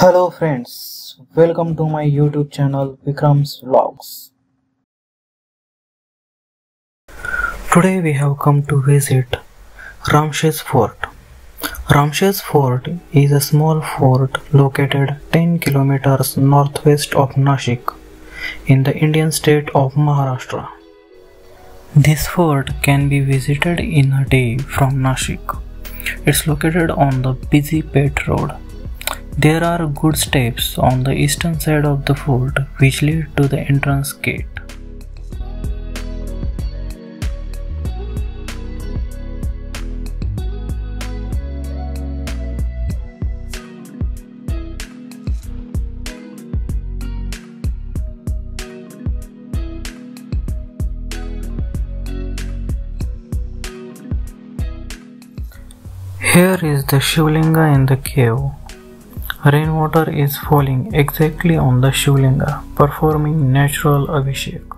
Hello friends, welcome to my YouTube channel Vikram's Vlogs. Today we have come to visit Ramshej Fort. Ramshej Fort is a small fort located 10 kilometers northwest of Nashik in the Indian state of Maharashtra. This fort can be visited in a day from Nashik. It's located on the busy Pet Road. There are good steps on the eastern side of the fort which lead to the entrance gate. Here is the Shivlinga in the cave. Rainwater is falling exactly on the Shivlinga, performing natural abhishek.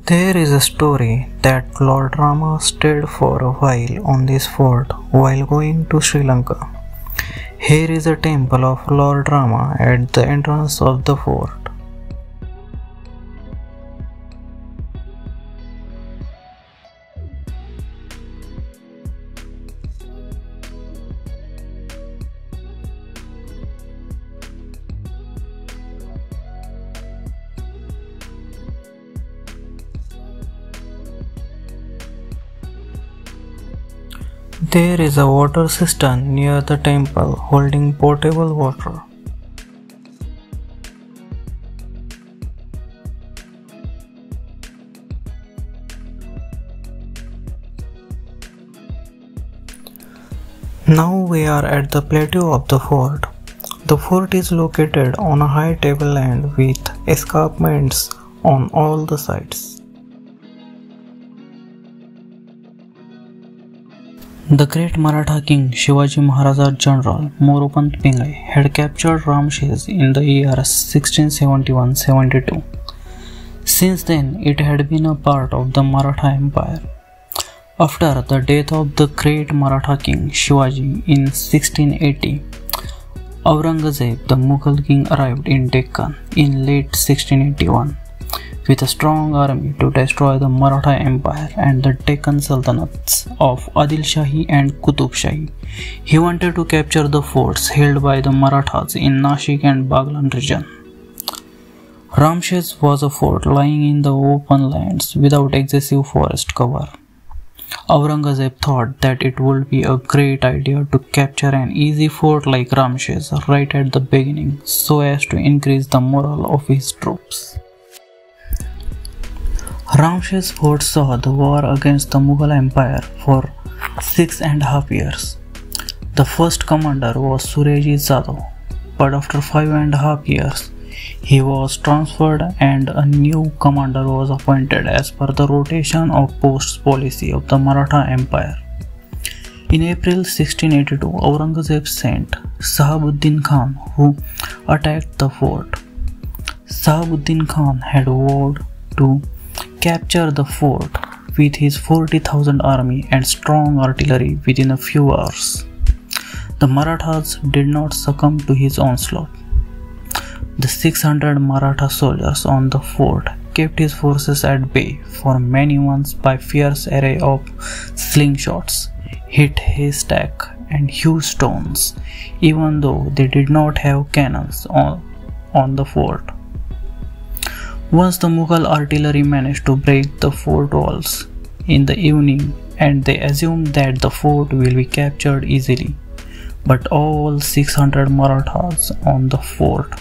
There is a story that Lord Rama stayed for a while on this fort while going to Sri Lanka. Here is a temple of Lord Rama at the entrance of the fort. There is a water cistern near the temple holding potable water. Now we are at the plateau of the fort. The fort is located on a high tableland with escarpments on all the sides. The great Maratha king Shivaji Maharaja's general Moropant Pingai had captured Ramshej in the year 1671-72. Since then, it had been a part of the Maratha Empire. After the death of the great Maratha king Shivaji in 1680, Aurangzeb, the Mughal king, arrived in Deccan in late 1681 with a strong army to destroy the Maratha Empire and the Deccan Sultanates of Adil Shahi and Qutub Shahi. He wanted to capture the forts held by the Marathas in Nashik and Baglan region. Ramshej was a fort lying in the open lands without excessive forest cover. Aurangzeb thought that it would be a great idea to capture an easy fort like Ramshej right at the beginning so as to increase the morale of his troops. Ramshej Fort saw the war against the Mughal Empire for 6.5 years. The first commander was Surajit Jadhav, but after 5.5 years, he was transferred and a new commander was appointed as per the rotation of posts policy of the Maratha Empire. In April 1682, Aurangzeb sent Sahabuddin Khan, who attacked the fort. Sahabuddin Khan had vowed to capture the fort with his 40,000 army and strong artillery within a few hours. The Marathas did not succumb to his onslaught. The 600 Maratha soldiers on the fort kept his forces at bay for many months by fierce array of slingshots, hit haystack and huge stones, even though they did not have cannons on the fort. Once the Mughal artillery managed to break the fort walls in the evening, and they assumed that the fort will be captured easily. But all 600 Marathas on the fort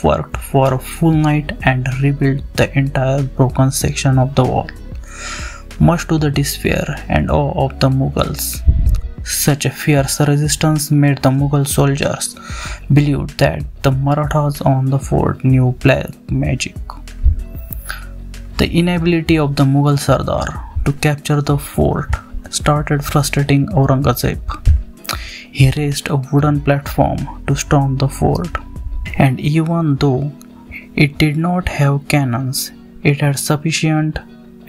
worked for a full night and rebuilt the entire broken section of the wall, much to the despair and awe of the Mughals. Such a fierce resistance made the Mughal soldiers believe that the Marathas on the fort knew black magic. The inability of the Mughal Sardar to capture the fort started frustrating Aurangzeb. He raised a wooden platform to storm the fort, and even though it did not have cannons, it had sufficient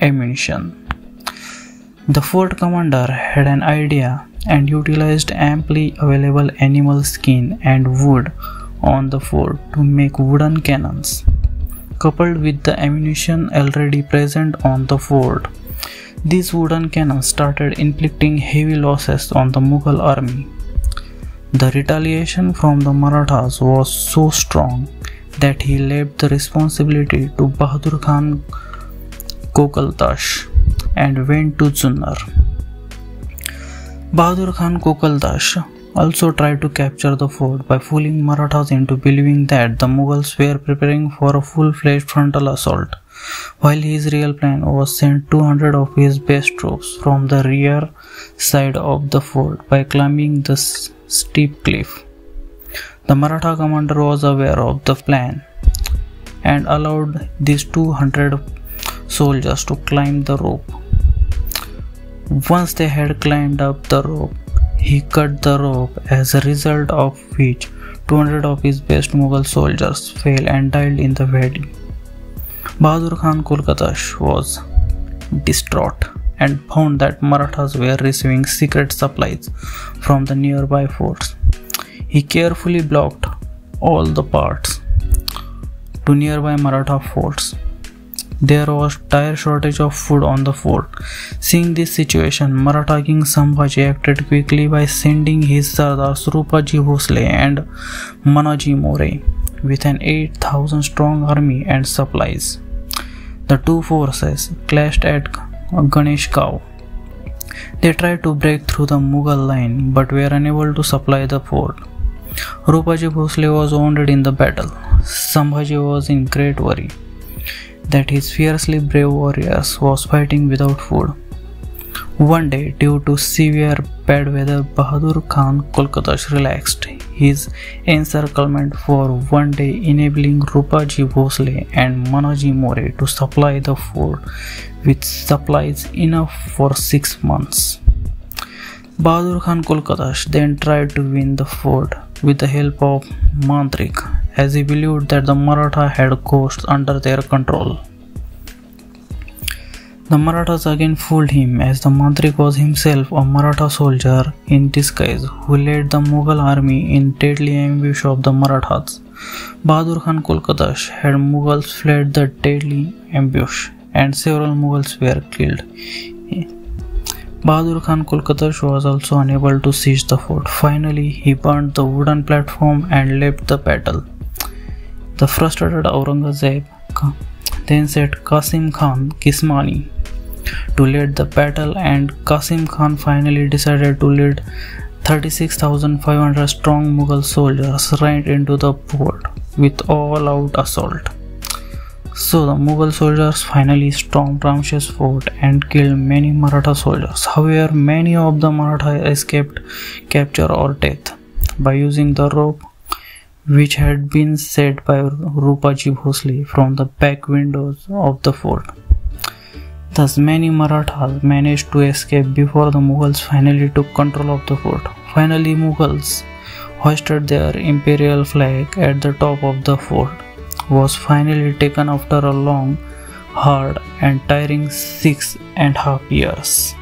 ammunition. The fort commander had an idea and utilized amply available animal skin and wood on the fort to make wooden cannons. Coupled with the ammunition already present on the fort, these wooden cannons started inflicting heavy losses on the Mughal army. The retaliation from the Marathas was so strong that he left the responsibility to Bahadur Khan Kokaldash and went to Junnar. Bahadur Khan Kokaldash also tried to capture the fort by fooling Marathas into believing that the Mughals were preparing for a full-fledged frontal assault, while his real plan was send 200 of his best troops from the rear side of the fort by climbing the steep cliff. The Maratha commander was aware of the plan and allowed these 200 soldiers to climb the rope. Once they had climbed up the rope, he cut the rope, as a result of which 200 of his best Mughal soldiers fell and died in the valley. Bahadur Khan Kolkatash was distraught and found that Marathas were receiving secret supplies from the nearby forts. He carefully blocked all the paths to nearby Maratha forts. There was dire shortage of food on the fort. Seeing this situation, Maratha King Sambhaji acted quickly by sending his Sardars Rupaji Bhosle and Manaji More with an 8,000 strong army and supplies. The two forces clashed at Ganeshgaon. They tried to break through the Mughal line but were unable to supply the fort. Rupaji Bhosle was wounded in the battle. Sambhaji was in great worry that his fiercely brave warriors was fighting without food. One day, due to severe bad weather, Bahadur Khan Kolkatash relaxed his encirclement for one day, enabling Rupaji Bhosle and Manaji More to supply the fort with supplies enough for 6 months. Bahadur Khan Kolkatash then tried to win the fort with the help of Mantrik, as he believed that the Maratha had ghosts under their control. The Marathas again fooled him, as the Mantrik was himself a Maratha soldier in disguise who led the Mughal army in deadly ambush of the Marathas. Bahadur Khan Kolkatash had Mughals fled the deadly ambush and several Mughals were killed. Bahadur Khan Kolkatash was also unable to seize the fort. Finally, he burned the wooden platform and left the battle. The frustrated Aurangzeb then sent Qasim Khan Kismani to lead the battle, and Qasim Khan finally decided to lead 36,500 strong Mughal soldiers right into the fort with all-out assault. So the Mughal soldiers finally stormed Ramshej Fort and killed many Maratha soldiers. However, many of the Maratha escaped capture or death by using the rope which had been set by Rupaji Bhosle from the back windows of the fort. Thus many Marathas managed to escape before the Mughals finally took control of the fort. Finally, Mughals hoisted their imperial flag at the top of the fort was finally taken after a long, hard and tiring 6.5 years.